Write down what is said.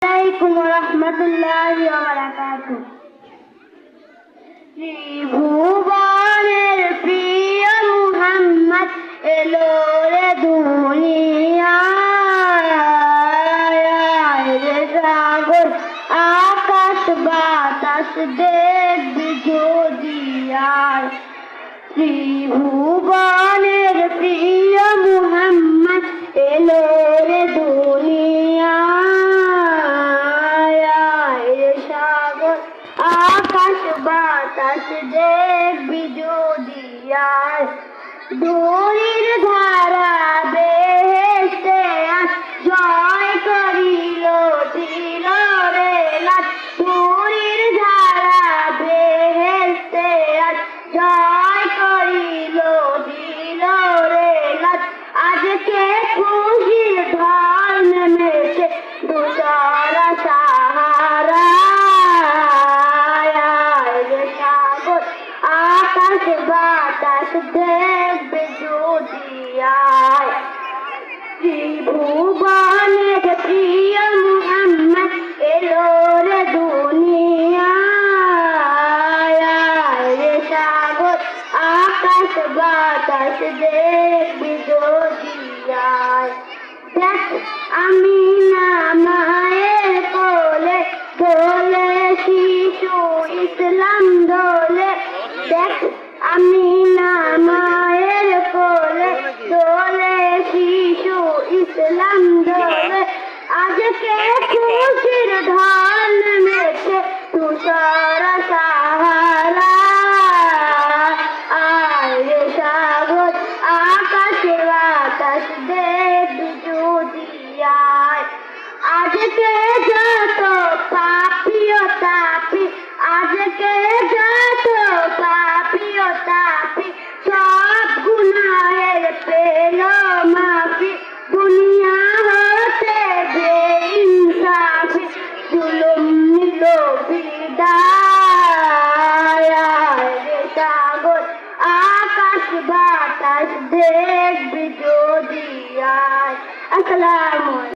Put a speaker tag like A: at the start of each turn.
A: আলাইকুম রহমতুল্লাহি ওয়া বারাকাতুহু। ত্রিভুবনের প্রিয় মুহাম্মদ এলো রে দুনিয়ায়, রে সাগর আকাশ বাতাস দেখবি যদি আয়। ত্রিভুবনের প্রিয় মুহাম্মদ এলো রে দুনিয়ায়, রে সাগর আকাশ বাতাস দেখবি যদি আয়। দূরের ধারা বেহেশতে আজ জয় করিল দিল রে লাজ। দূরের ধারা বেহেশতে আজ জয় করিল দিল রে লাজ। আজকে খুশির ঢল নেমেছে ধূসর সাহারায়, রে সাগর আকাশ বাতাস দেখবে যদি আয়। ত্রিভুবনের প্রিয় মুহাম্মদ এলো রে দুনিয়ায়, রে সাগর আকাশ বাতাস দেখবি যদি আয়। দেখ আমিনা মায়ের কোলে দোলে শিশু ইসলাম দোলে। দেখ আমিনা মায়ের কোলে দোলে শিশু ইসলাম দোলে। আজকে খুশির ঢল নেমেছে ধূসর সাহারায়, রে সাগর আকাশ বাতাস দেখবি যদি আয়। আজকে যত পাপী ও তাপী, আজকে যত পাপী ও তাপী, সব গুনাহের পেল মাফি। দুনিয়া হতে বেইনসাফি জুলুম নিল বিদায়, রে সাগর আকাশ বাতাস দেখবি যদি আয়। আসসালামু আলাইকুম।